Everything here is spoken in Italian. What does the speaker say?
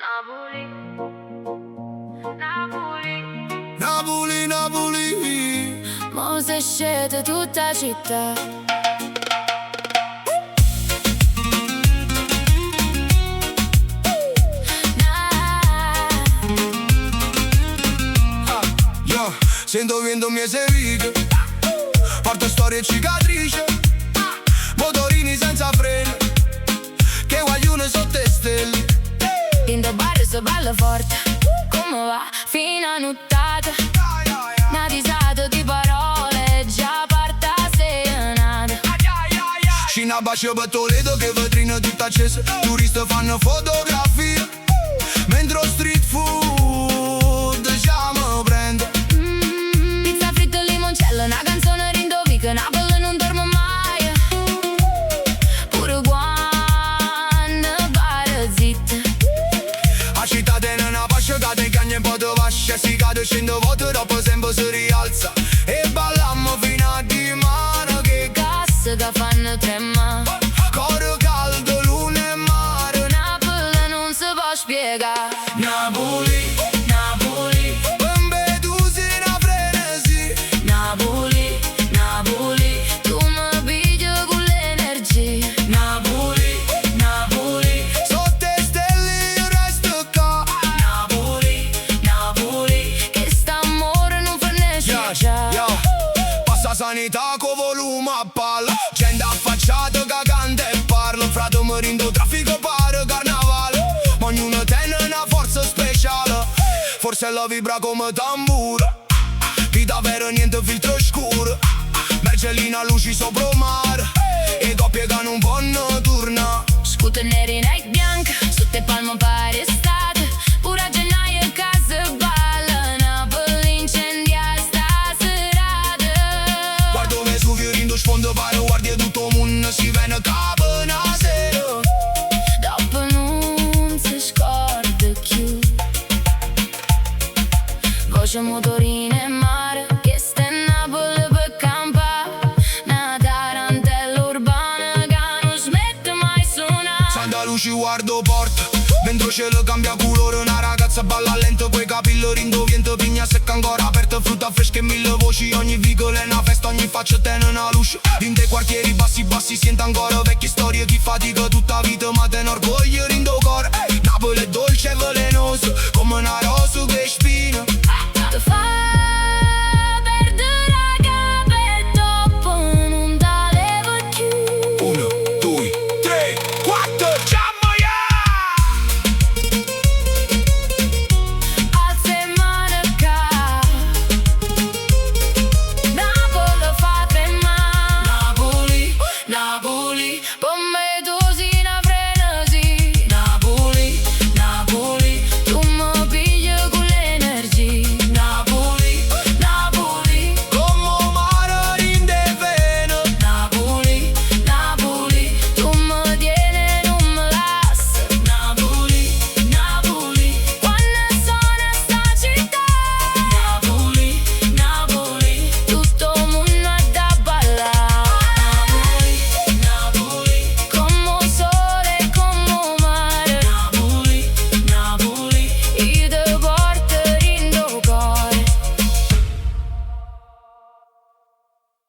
Napoli, Napoli, Napoli, Napoli. mo se scende tutta città. Yo, sento vento mie sevighe, porto storie e cicatrici, motorini senza freni, che guaglione sotto le stelle. In the bar so balla forte, come va? Fino a nottata, una risata di parole, già parte a serenata. Scina bacio per Toledo che vetrina tutta accesa, turisti fanno fotografie, mentre street food diciamo prende. Pizza fritta e limoncello, una canzone rindovi che Napoli non dorme mai. Pure quando pare zitta. A città tiene una pascia che te cagna un po' di vascia, si cade 100 volte dopo sempre si rialza, e ballammo fino a dimane che Gas che fanno tremare. coro caldo, luna e mare. Napoli non si può spiegare. Napoli, Napoli, bambe tu sei una frenesi. Napoli, Napoli, tu mi pigli con l'energia. Napoli, Napoli, sotto le stelle io resto qua. Napoli, Napoli, che st'amore non fa né schiacciare. Yo, passa sanità con volume a palla, gente affacciata che canta e parla, frate morindo traffico pare carnavale, ma ognuno tiene una forza speciale, forse la vibra come tamburo, vita vera niente filtro scuro, Mercellina luci sopra il mare, e coppie che non vanno torna. Scooter neri, Nike bianca, sotto il palmo pare estate, pure a gennaio e casa balla. Napoli incendia sta serata. Guardo Vesuvio rindo sfondo pare guardia tutto il mondo si viene capo una sera. Dopo non si scorda più. Voce motorine e mare, che sta in Napoli per campare. Una tarantella urbana che non smette mai suonare. Santa luci guardo porta, dentro cielo cambia colore, una ragazza balla lento coi capelli rindo vento, pigna secca ancora aperta, frutta fresca e mille voci, ogni vicolo è una festa, ogni faccia tiene una luce. In dei quartieri bassi bassi sente ancora vecchie storie, chi fatica tutta vita ma ten orgoglio rindo cuore. Napoli